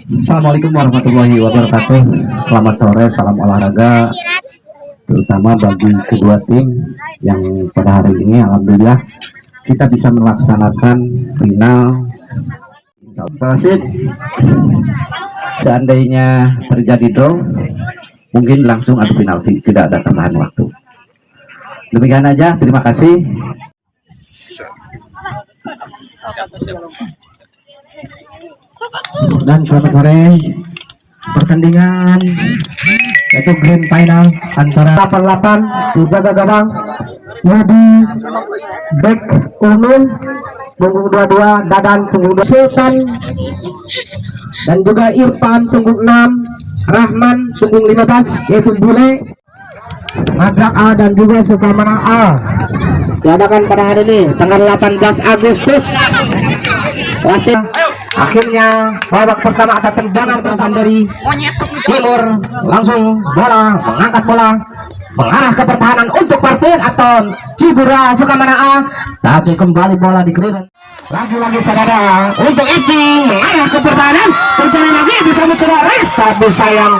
Assalamualaikum warahmatullahi wabarakatuh. Selamat sore, salam olahraga, terutama bagi kedua tim yang pada hari ini alhamdulillah kita bisa melaksanakan final. Persib seandainya terjadi draw mungkin langsung adu penalti, tidak ada tambahan waktu. Demikian aja, terima kasih. Dan selamat sore, pertandingan yaitu grand final antara 88 Jaga Gawang jadi back umum punggung 22 Dadan punggung 2 Sultan dan juga Irfan punggung 6 Rahman punggung 15 yaitu Bule Madrak A dan juga Sukamana A diadakan pada hari ini tanggal 18 Agustus. Wasit akhirnya babak pertama atas tendangan berasal dari timur, langsung bola mengangkat bola mengarah ke pertahanan untuk Partir atau Cibura Sukamana A, tapi kembali bola di keliling lagi-lagi saudara untuk Iping mengarah ke pertahanan, berjalan lagi bisa mencoba Riz, tapi sayang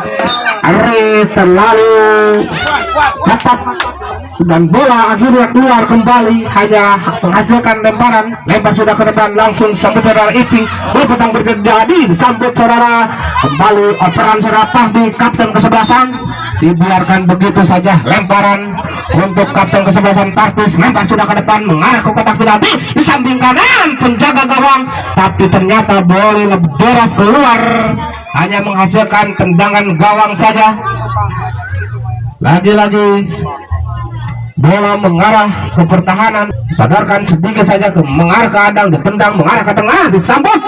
Riz terlalu tepat dan bola akhirnya keluar kembali, hanya menghasilkan lempar sudah ke depan langsung sambut saudara Iping, berpetang terjadi disambut saudara kembali operan saudara Fahdi kapten kesebelasan, dibiarkan begitu saja lemparan untuk kapten kesebelasan Partis, lempar sudah ke depan mengarah ke kotak penalti di samping kanan penjaga gawang, tapi ternyata boleh lebih deras keluar, hanya menghasilkan tendangan gawang saja. Lagi-lagi bola mengarah ke pertahanan, sadarkan sedikit saja ke mengarah ke adang, ditendang mengarah ke tengah, disambut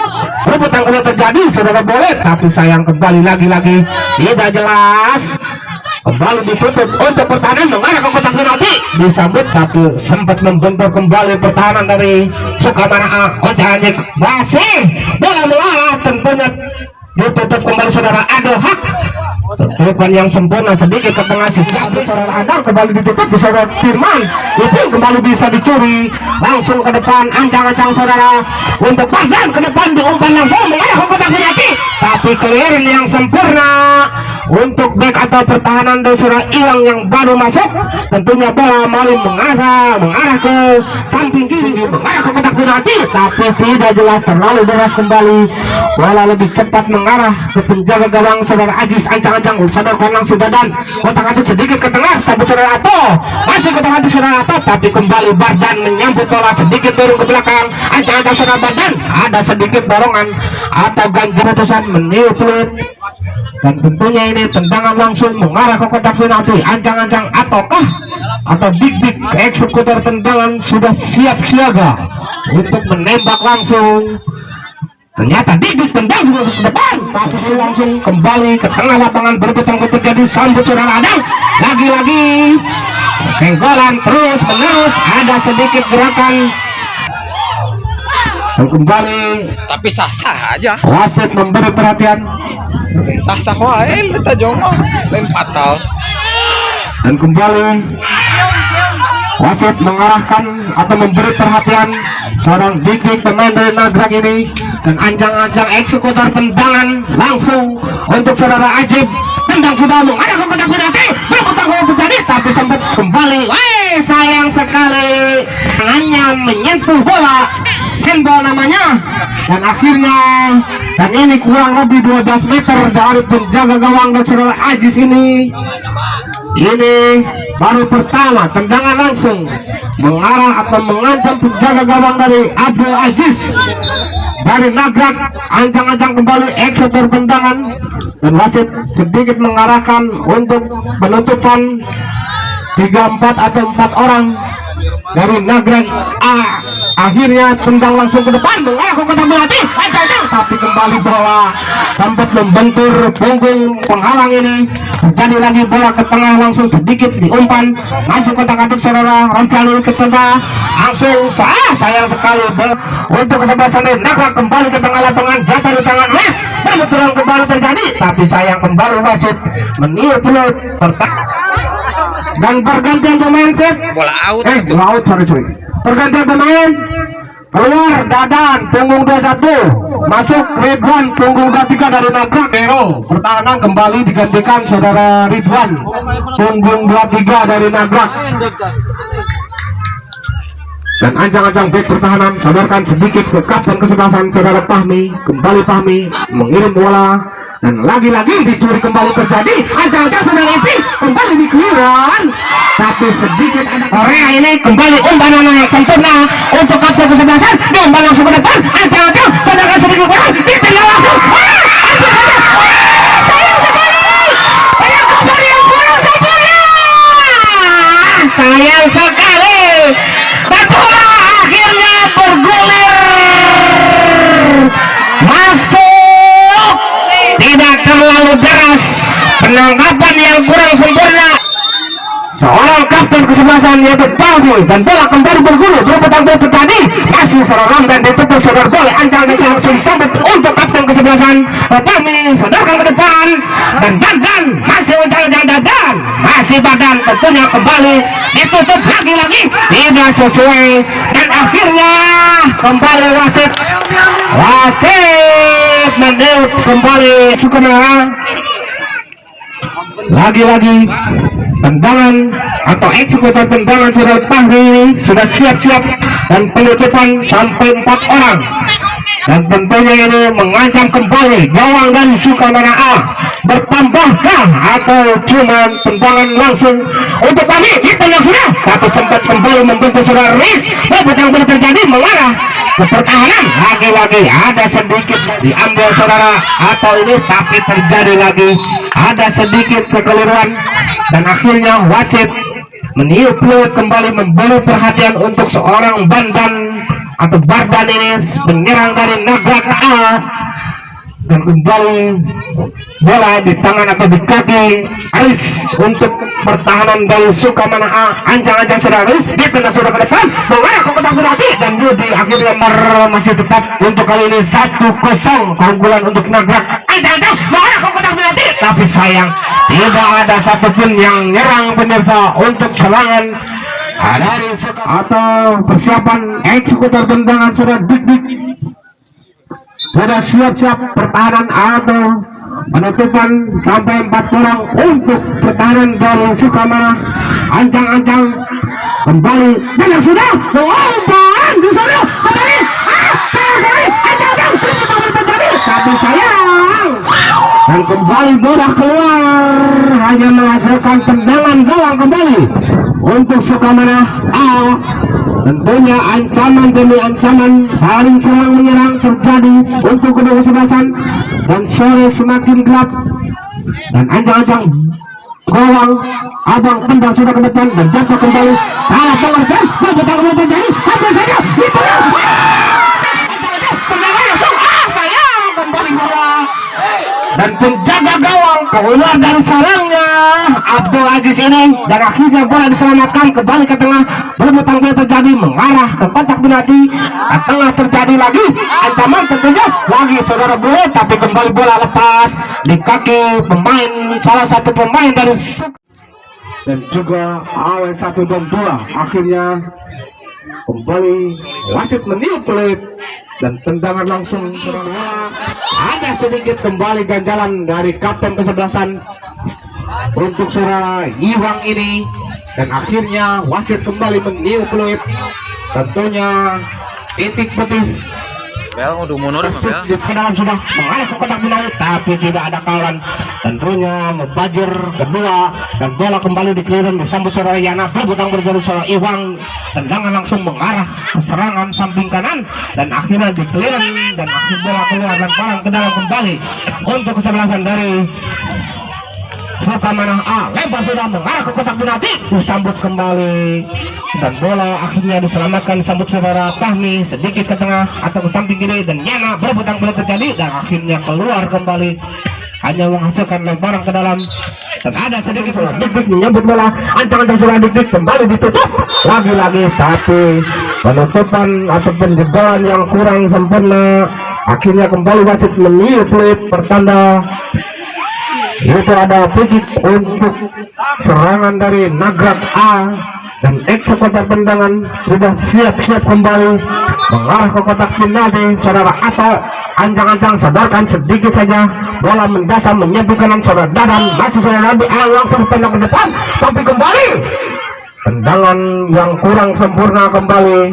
rebutan kembali terjadi saudara boleh, tapi sayang kembali lagi-lagi tidak jelas, kembali ditutup untuk pertahanan mengarah ke kotak penalti, disambut tapi sempat membentur kembali pertahanan dari Sukamana A. Ocanik masih bola mengarah, tentunya ditutup kembali saudara Adohak, tutupan yang sempurna sedikit ke pengasih jatuh saudara Adang, kembali ditutup di saudara Firman, itu kembali bisa dicuri langsung ke depan, ancang-ancang saudara untuk Bardan ke depan, diumpan langsung mengarah ke kotak penalti, tapi clearing yang sempurna untuk back atau pertahanan dari saudara Ilang yang baru masuk, tentunya bola malu mengarah ke samping kiri, mengarah ke kotak penalti, tapi tidak jelas, terlalu deras kembali, bola lebih cepat mengarah ke penjaga gawang saudara Ajis, ancang-ancang saudara langsung Dadan, kotak atik sedikit ke tengah, sabut saudara Ato, masih kotak atik saudara Ato, tapi kembali Bardan menyambut bola sedikit turun ke belakang, ancang-ancang saudara Bardan, ada sedikit dorongan atau ganjil putusan meniup peluit, dan tentunya ini tendangan langsung mengarah ke kotak penalti, ancang-ancang ataukah atau dik-dik eksekutor tendangan sudah siap siaga untuk menembak langsung. Ternyata dik-dik tendang sudah ke depan, tapi langsung kembali ke tengah lapangan, berputar terjadi sambut saudara Adang, lagi-lagi senggolan terus menerus, ada sedikit gerakan dan kembali, tapi sah-sah aja. wasit memberi perhatian, Sah-sah wae kita jongo lain fatal. dan kembali wasit mengarahkan atau memberi perhatian seorang dik-dik pemain dari Nagrak ini, dan ancang-ancang eksekutor tendangan langsung untuk saudara Ajib, tendang sudah mengarah ke kotak penalti, berputar terjadi, tapi sempat kembali, sayang sekali tangannya menyentuh bola, handball namanya, dan akhirnya, dan ini kurang lebih 12 meter dari penjaga gawang dan saudara Ajis ini baru pertama tendangan langsung mengarah atau mengancam penjaga gawang dari Abdul Aziz dari Nagrak, ancang-ancang kembali eksekutor tendangan, dan wasit sedikit mengarahkan untuk penutupan 3-4 atau 4 orang dari Nagrak A. Akhirnya tendang langsung ke depan mengarah ke kotak penalti, tapi kembali bola sempat membentur punggung penghalang ini, terjadi lagi bola ke tengah langsung sedikit diumpan masuk kotak atik saudara Rompianul ke tengah, langsung sayang sekali untuk kesebelasan dari Nagrak, kembali ke tengah lapangan, jatuh di tangan Wes, berbenturan kembali terjadi, tapi sayang kembali wasit meniup peluit dan pergantian pemain set Bola out. Bola out, sorry. Pergantian pemain keluar Dadan punggung 21, masuk Ridwan punggung 23 dari Nagrak. Pertahanan kembali digantikan saudara Ridwan punggung 23 dari Nagrak. Dan ancang-ancang bek pertahanan sadarkan sedikit ke kapten kesebelasan saudara Fahmi. Kembali Fahmi mengirim bola dan lagi-lagi dicuri kembali terjadi. Ancang-ancang saudara Epi kembali di clearan, tapi sedikit ada Korea ini kembali umpan yang sempurna untuk kapten kesebelasan. Diumpan langsung ke depan. Ancang-ancang saudara sedikit bola ditendang langsung. Sayang sekali. Bola akhirnya bergulir masuk, tidak terlalu deras, penangkapan yang kurang sempurna seorang kapten kesebelasan yaitu Paldi, dan bola kembali bergulir. Dua petang bola terjadi, masih seorang dan ditutup saudara bola. Ancang-ancang langsung disambut untuk kapten kesebelasan Kami sodorkan ke depan, dan Dadan masih ancang-ancang Dadan, masih Dadan tentunya kembali ditutup lagi-lagi tidak sesuai, dan akhirnya kembali wasit mendeut kembali Sukamana. Lagi-lagi tendangan atau eksekutor tendangan sudah Fahri ini sudah siap-siap, dan penutupan sampai 4 orang, dan tentunya ini mengancam kembali gawang dari Sukamana A. Bertambahkah atau cuma tendangan langsung untuk kami ditendang sudah, tapi sempat kembali membentuk saudara Riz. Yang boleh terjadi mengarah ke pertahanan, lagi-lagi ada sedikit diambil saudara atau ini, tapi terjadi lagi ada sedikit kekeliruan, dan akhirnya wasit meniup peluit kembali memberi perhatian untuk seorang Bandan atau Bardan ini, penyerang dari Nagrak A, dan kembali bola di tangan atau di kaki Aris untuk pertahanan dari Sukamana A. Ancang-ancang sudah Aris, dia tendang sudah ke depan, mengarah ke kotak penalti, dan Yudi akhirnya masih tetap untuk kali ini 1-0 keunggulan untuk Nagrak. Ancang-ancang mengarah ke kotak penalti, tapi sayang tidak ada satupun yang nyerang pemirsa untuk serangan dari atau persiapan eksekutor tendangan sudah dik-dik, sudah siap-siap pertahanan atau penutupan sampai 4 orang untuk pertahanan dari Sukamana. Ancang-ancang kembali dan yang sudah umpan di sana kembali ancang-ancang terjadi, tapi sayang, dan kembali bola keluar, hanya menghasilkan tendangan gawang kembali untuk Sukamana A. Tentunya ancaman demi ancaman, saling serang menyerang terjadi untuk kedua kesebelasan, dan sore semakin gelap, dan ancang-ancang gawang abang tendang sudah ke depan dan jatuh kembali, salah pengertian, berputar terjadi, hampir saja ditendang, tendangan langsung, sayang, kembali bola, dan penjaga gawang keluar dari sarangnya Abdul Aziz ini, dan akhirnya bola diselamatkan kembali ke tengah. Berputar terjadi mengarah ke kotak penalti, tengah terjadi lagi ancaman tentunya lagi saudara boleh, tapi kembali bola lepas di kaki pemain, salah satu pemain dari dan juga AW 1 dan 2. Akhirnya kembali wasit meniup peluit dan tendangan langsung saudara. Ada sedikit kembali ganjalan dari kapten kesebelasan untuk saudara Iwang ini, dan akhirnya wasit kembali meniup peluit. Tentunya titik putih udah mundur di dalam sudah mengarah ke kotak penalti, tapi tidak ada kawan. Tentunya membajir kedua, dan bola kembali di clearance disambut saudara Yana. Berbutang berjalan saudara Iwang, tendangan langsung mengarah ke serangan samping kanan, dan akhirnya di clearance, dan akhir bola keluar dan palang ke dalam kembali untuk kesebelasan dari Sukamana A. Lempar sudah mengarah ke kotak penalti, disambut kembali, dan bola akhirnya diselamatkan, disambut saudara Fahmi sedikit ke tengah atau ke samping kiri, dan Yana berebutang bola terjadi, dan akhirnya keluar kembali, hanya menghasilkan lemparan ke dalam, dan ada sedikit dik-dik menyambut bola. Ancang-ancang sudah dik-dik kembali ditutup lagi-lagi, tapi penutupan atau penjebalan yang kurang sempurna. Akhirnya kembali wasit meniup peluit pertanda itu ada pijit untuk serangan dari Nagrak A, dan eksekutor tendangan sudah siap-siap kembali mengarah ke kotak penalti saudara, atau ancang-ancang sodorkan sedikit saja, bola mendasar menyepi kanan saudara Dadan, masih saudara langsung tendang ke depan, tapi kembali tendangan yang kurang sempurna kembali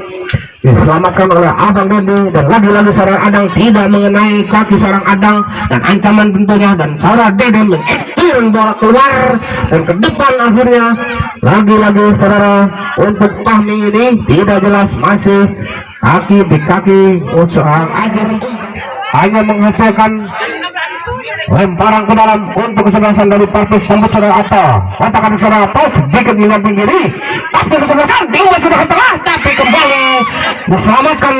diselamatkan oleh Abang Dendi, dan lagi-lagi seorang Adang tidak mengenai kaki seorang Adang, dan ancaman tentunya, dan seorang Dede mengektir bola keluar dan ke depan. Akhirnya lagi-lagi saudara untuk Fahmi ini tidak jelas, masih kaki di kaki seorang Ajar, hanya menghasilkan lemparan ke dalam untuk kesebelasan dari Parpis. Sambut saudara Atta, katakan saudara Atta sedikit dengan pinggiri, tapi kesebelasan Dewa sudah ke tengah, tapi kembali diselamatkan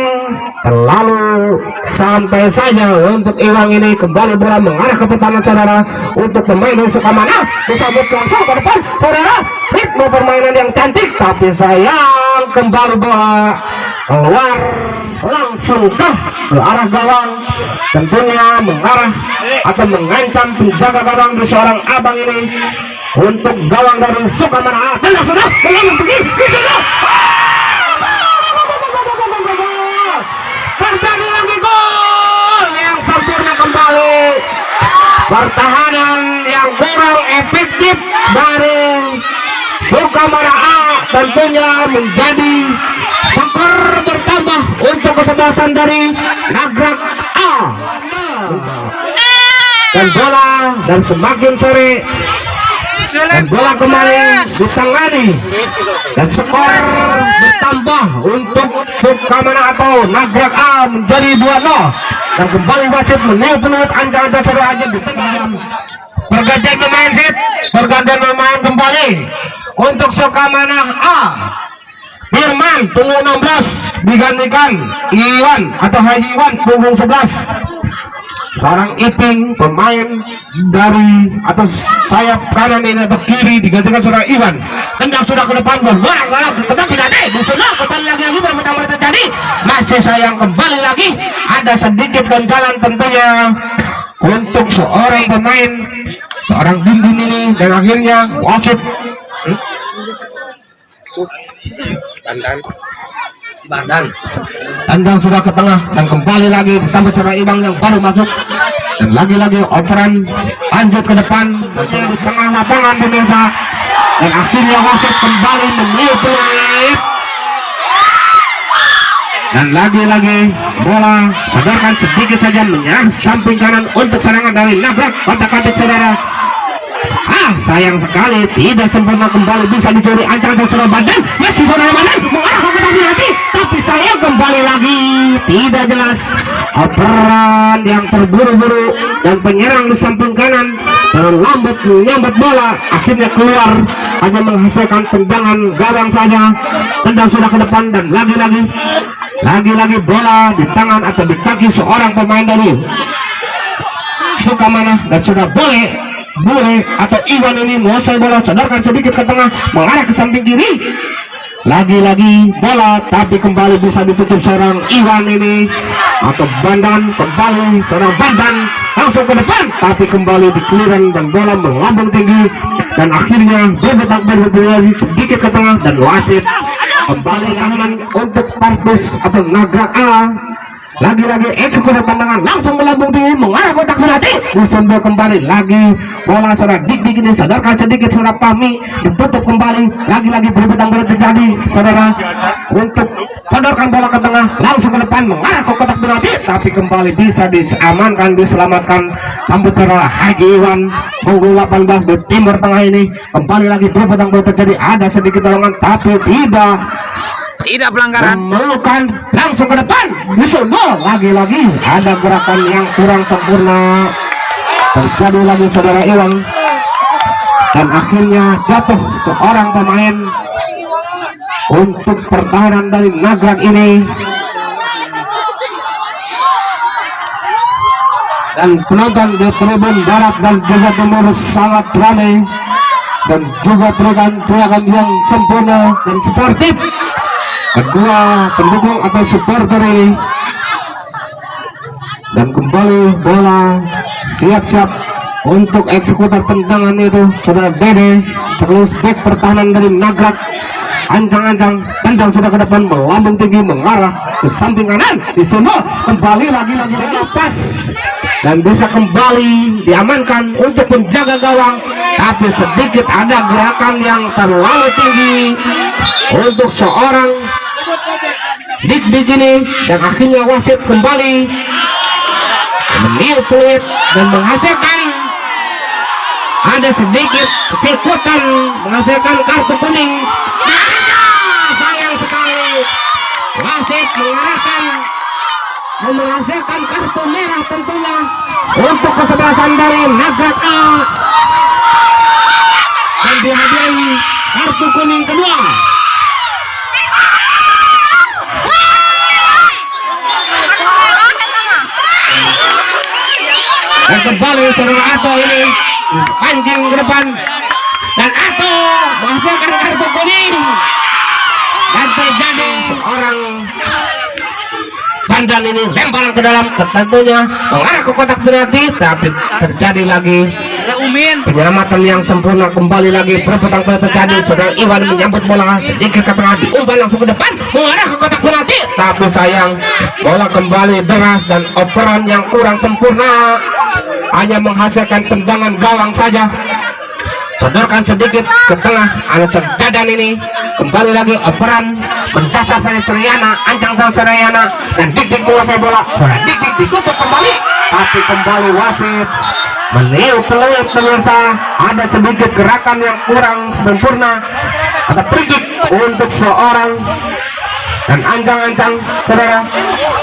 terlalu santai saja untuk Iwang ini. Kembali bola mengarah ke pertahanan saudara untuk pemain dari Sukamana, disambut langsung ke depan saudara, ritme permainan yang cantik, tapi sayang kembali bola keluar langsung ke arah gawang, tentunya mengarah atau mengancam penjaga gawang dari seorang Abang ini untuk gawang dari Sukamana. Sudah pergi terjadi lagi gol yang sempurna kembali, pertahanan yang kurang efektif dari Sukamana A tentunya menjadi skor bertambah untuk kesebelasan dari Nagrak A, dan bola dan semakin sore dan bola kembali ditangani dan skor bertambah untuk Sukamana atau Nagrak A menjadi 2-0, dan kembali wasit meniup ancaman seru aja di tengah. Pergantian pemain pergantian pemain kembali untuk Sukamana A. Firman punggung 16 digantikan Iwan atau Haji Iwan punggung 11. Seorang Iping pemain dari atau sayap kanan ini atau kiri digantikan seorang Iwan. Tendang sudah ke depan, bola tendang tidak ada, sudah kembali lagi berputar terjadi, masih sayang kembali lagi ada sedikit ganjalan tentunya untuk seorang pemain seorang Dindin ini, dan akhirnya wasit tendang sudah ke tengah dan kembali lagi disambut seorang Ibang yang baru masuk, dan lagi-lagi operan lanjut ke depan di tengah lapangan pemirsa, dan akhirnya wasit kembali meniup dan lagi-lagi bola sadarkan sedikit saja menyerang samping kanan untuk serangan dari Nagrak. Kotak-katik saudara, sayang sekali tidak sempurna, kembali bisa dicuri ancaman saudara Badan, masih saudara Badan mengarah ke kotak penalti, tapi sayang kembali lagi tidak jelas, operan yang terburu-buru dan penyerang di samping kanan terlambat menyambut bola, akhirnya keluar hanya menghasilkan tendangan gawang saja. Tendang sudah ke depan dan lagi-lagi bola di tangan atau di kaki seorang pemain dari Sukamana, dan sudah boleh atau Iwan ini menguasai bola, sadarkan sedikit ke tengah mengarah ke samping kiri, lagi-lagi bola tapi kembali bisa ditutup seorang Iwan ini atau Bandan, kembali seorang Bandan langsung ke depan tapi kembali dikeliran dan bola melambung tinggi, dan akhirnya berputar lagi sedikit ke tengah dan wasit kembali kanan untuk Parpis atau Nagrak A. Lagi-lagi eksekusi pandangan langsung melambung tinggi mengarah kotak penalti, disambut kembali lagi bola saudara Dik ini, sadarkan sedikit saudara Fahmi, ditutup kembali, lagi-lagi berputar terjadi saudara untuk sadarkan bola ke tengah langsung ke depan mengarah ke kotak penalti, tapi kembali bisa diamankan, diselamatkan. Sambut saudara Haji Iwan punggung 18 di timur tengah ini, kembali lagi berputar terjadi, ada sedikit dorongan tapi tidak pelanggaran, melukan langsung ke depan, disebut lagi-lagi ada gerakan yang kurang sempurna terjadi lagi saudara Iwan, dan akhirnya jatuh seorang pemain untuk pertahanan dari Nagrak ini, dan penonton di tribun barat dan juga timur sangat ramai dan juga teriakan yang sempurna dan sportif. Kedua pendukung atau supporter ini, dan kembali bola siap-siap untuk eksekutor tendangan itu saudara Dede, terus back pertahanan dari Nagrak Ancang-ancang tendang sudah ke depan, melambung tinggi mengarah ke samping kanan, disundul kembali lagi-lagi lepas dan bisa kembali diamankan untuk menjaga gawang, tapi sedikit ada gerakan yang terlalu tinggi untuk seorang Dik ini, dan akhirnya wasit kembali meniup peluit dan menghasilkan ada sedikit sekutan, menghasilkan kartu kuning. Sayang sekali wasit mengarahkan dan menghasilkan kartu merah tentunya untuk kesebelasan dari Nagrak A, dan dihadiahi kartu kuning kedua. Dan kembali saudara Ato ini pancing ke depan, dan Ato menghasilkan kartu kuning, dan terjadi seorang Bandan ini lemparan ke dalam, tentunya mengarah ke kotak penalti, tapi terjadi lagi penyelamatan yang sempurna. Kembali lagi perebutan bola terjadi, saudara Iwan menyambut bola sedikit ke tengah, diumpan langsung ke depan mengarah ke kotak penalti, tapi sayang bola kembali deras dan operan yang kurang sempurna, hanya menghasilkan tendangan gawang saja. Sodorkan sedikit ke tengah, anak Dadan ini kembali lagi operan mendasar saya Suryana, ancang sang Suryana, dan Dik menguasai bola. Dik ditutup kembali, tapi kembali wasit meniup peluit. Pemirsa, ada sedikit gerakan yang kurang sempurna, ada free untuk seorang, dan ancang-ancang saudara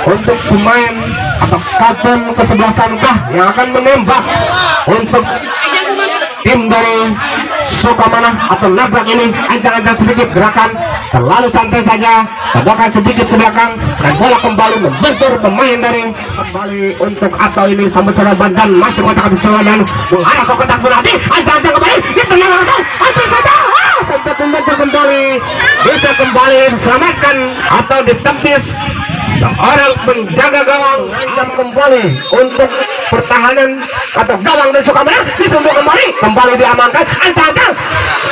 untuk pemain atau kapten kesebelasan kah yang akan menembak untuk tim dari Sukamana atau Nagrak ini. Ancang-ancang sedikit gerakan, terlalu santai saja, sodorkan sedikit ke belakang, dan bola kembali membentur pemain dari kembali untuk Ato ini. Sambut saudara Bandan masih kotak atas dan mengarah ke kotak penalti. Ancang-ancang kembali, ditendang langsung, hampir saja sempat membentur kembali, bisa kembali diselamatkan atau ditepis seorang penjaga gawang. Ancam kembali untuk pertahanan atau gawang dari Sukamana, disundul kembali diamankan. Ancang-ancang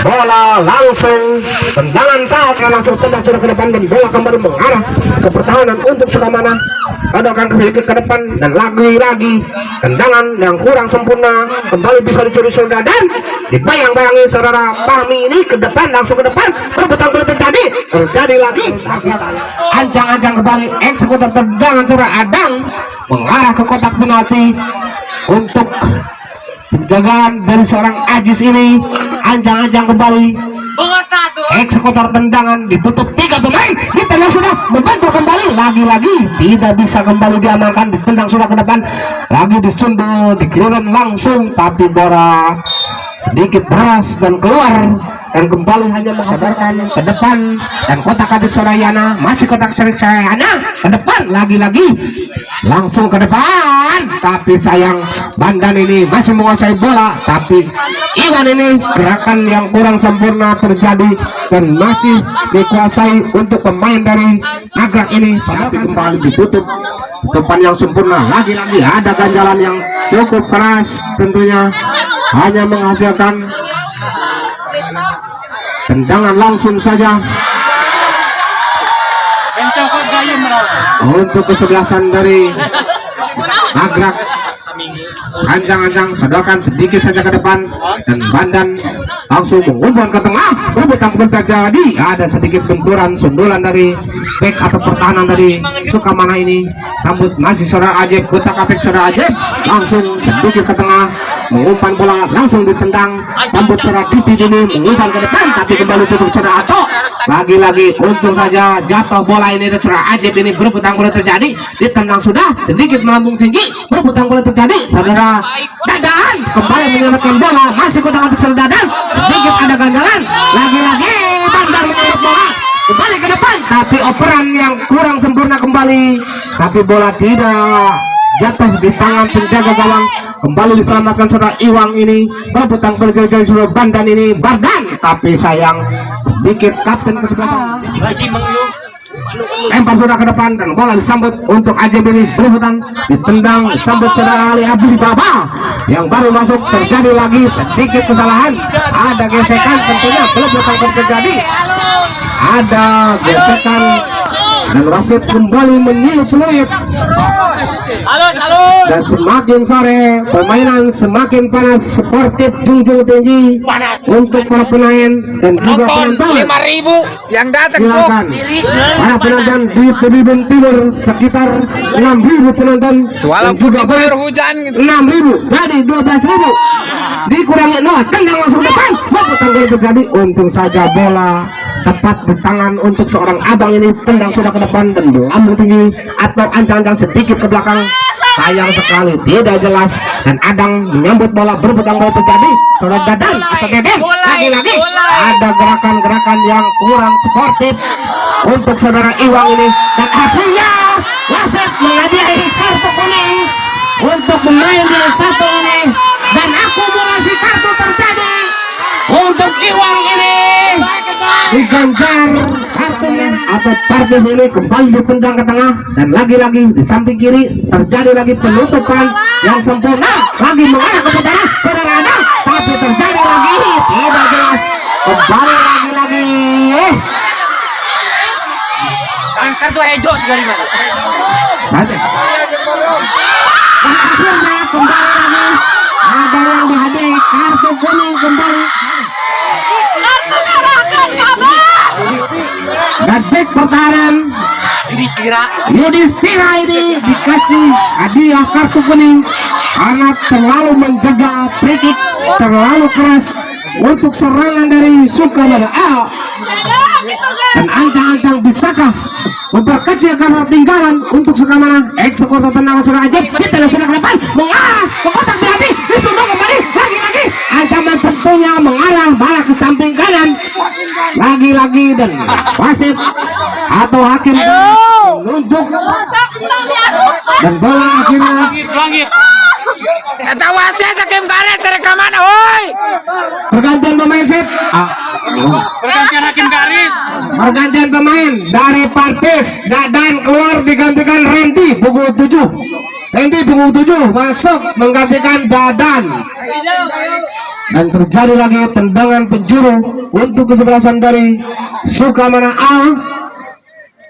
bola langsung tendangan saat langsung tendang sudah ke depan, dan bola kembali mengarah ke pertahanan untuk Sukamana. Sodorkan sedikit ke depan, dan lagi-lagi tendangan yang kurang sempurna, kembali bisa dicuri saudara, dan dibayang-bayangi saudara Fahmi ini ke depan, langsung ke depan, perebutan bola terjadi lagi. Ancang-ancang kembali eksekutor tendangan saudara Adang mengarah ke kotak penalti untuk penjagaan dari seorang Ajis ini. Ancang-ancang kembali eksekutor tendangan, ditutup 3 pemain, ditendang sudah membantu kembali, lagi-lagi tidak bisa kembali diamankan, ditendang sudah ke depan, lagi disundul, dikelirin langsung, tapi bola sedikit deras dan keluar, dan kembali hanya menghasilkan ke depan, dan kotak adik Sorayana, masih kotak Sorayana ke depan, lagi-lagi langsung ke depan, tapi sayang Bandan ini masih menguasai bola, tapi Iwan ini gerakan yang kurang sempurna terjadi dan masih dikuasai untuk pemain dari Nagrak ini. Tapi kembali ditutup depan yang sempurna, lagi-lagi ada ganjalan yang cukup keras, tentunya hanya menghasilkan tendangan langsung saja untuk kesebelasan dari Nagrak. Ancang-ancang sodorkan sedikit saja ke depan, dan Bandan langsung mengumpan ke tengah, rebutan terjadi, ada sedikit benturan sundulan dari back atau pertahanan dari Sukamana ini. Sambut masih saudara Ajib, kotak apik saudara Ajib, langsung sedikit ke tengah, mengumpan bola langsung ditendang. Sambut saudara Diti ini mengumpan ke depan, tapi kembali tutup saudara Ato. Lagi-lagi untung saja jatuh bola ini dari saudara Ajib ini. Berebutan bola terjadi, ditendang sudah sedikit melambung tinggi, berebutan bola terjadi, saudara Dadan kembali menyelamatkan bola, masih kotak atik saudara Dadan, sedikit ada ganjalan, lagi-lagi Bandar menyebut bola kembali ke depan, tapi operan yang kurang sempurna kembali, tapi bola tidak jatuh di tangan penjaga gawang. Kembali diselamatkan saudara Iwang ini, berebutan berjalan saudara Bandan ini, Bardan, tapi sayang sedikit kapten kesebelasan lempar sudah ke depan, dan bola disambut untuk Ajib ini, berebutan ditendang, disambut saudara Ali Abdul Baba yang baru masuk. Terjadi lagi sedikit kesalahan, ada gesekan, tentunya berebutan terjadi ada gesekan dan wasit kembali meniup peluit. Dan semakin sore permainan semakin panas, sportif junjung tinggi untuk para pemain dan juga penonton. 5.000 yang datang kok. Silakan para penonton di tribun timur sekitar 6.000 penonton. Walaupun juga diguyur hujan gitu. 6.000 jadi 12.000 dikurangi 0, tendang langsung depan, baku tanggul terjadi. Untung saja bola tepat di tangan untuk seorang abang ini, tendang sudah ke depan dan melambung tinggi atau ancang-ancang sedikit ke belakang. Sayang sekali tidak jelas dan Adang menyambut bola, berebut tanggul terjadi. Saudara Dadan atau Deden lagi-lagi ada gerakan-gerakan yang kurang sportif untuk saudara Iwang ini, dan akhirnya wasit menghadiahi kartu kuning untuk pemain yang satu ini, dan akumulasi kartu terjadi untuk Iwang ini. Diganjar kartunya atau kartu ini kembali ditendang ke tengah, dan lagi-lagi di samping kiri terjadi lagi penutupan yang sempurna, lagi mengarah ke utara saudara Adang, tapi terjadi lagi tidak jelas, kembali lagi-lagi Kan kartu hijau sekali mas. saja. Dan akhirnya kembali lagi ada yang dihadiahi kartu kuning kembali. Dan back pertahanan Yudhistira ini dikasih hadiah kartu kuning karena terlalu menjaga free kick, terlalu keras untuk serangan dari Sukamana A. Dan ancang-ancang bisakah memperkecil karena tinggalan untuk Sukamana. Eksekutor tendangan sudah ajib, kita sudah ke depan, mengarah ke kotak berarti disuruh kembali lagi-lagi. Ancaman tentunya mengarah bola ke samping kanan lagi-lagi, dan wasit atau hakim menunjuk dan bola akhirnya Eta wasit hakim karet sereka mana woi. pergantian pemain set. Pergantian hakim garis. Pergantian pemain dari Partis Dadan keluar digantikan Randy punggung 7. Randy punggung 7 masuk menggantikan Dadan. Dan terjadi lagi tendangan penjuru untuk kesebelasan dari Sukamana A.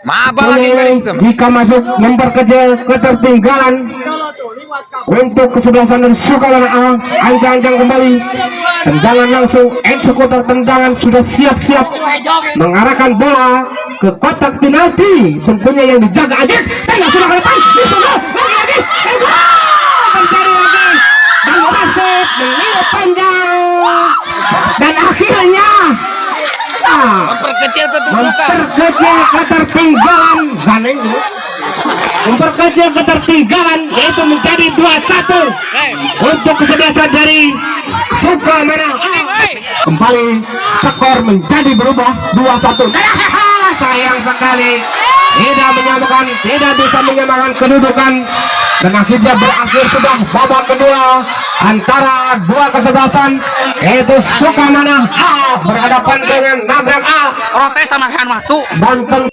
Maba lagi garis itu. Jika masuk memperkecil ketertinggalan untuk kesebelasan dari Sukamana A. Ancang-ancang kembali, tendangan langsung, eksekutor tendangan sudah siap-siap mengarahkan bola ke kotak penalti, tentunya yang dijaga Ajis. Tengah sudah ke depan, disuruh lagi-lagi, terjadi lagi, dan wasit meniup panjang, dan akhirnya Memperkecil ketumbukan. memperkecil ketertinggalan, memperkecil ketertinggalan, yaitu menjadi 2-1 untuk kesebelasan dari Sukamana. Kembali skor menjadi berubah 2-1. Sayang sekali tidak menyamakan, tidak bisa menyamakan kedudukan, dan akhirnya berakhir sudah babak kedua antara dua kesebelasan, yaitu Sukamana A berhadapan dengan Nagrang A. Protes sama Han Matu. Dan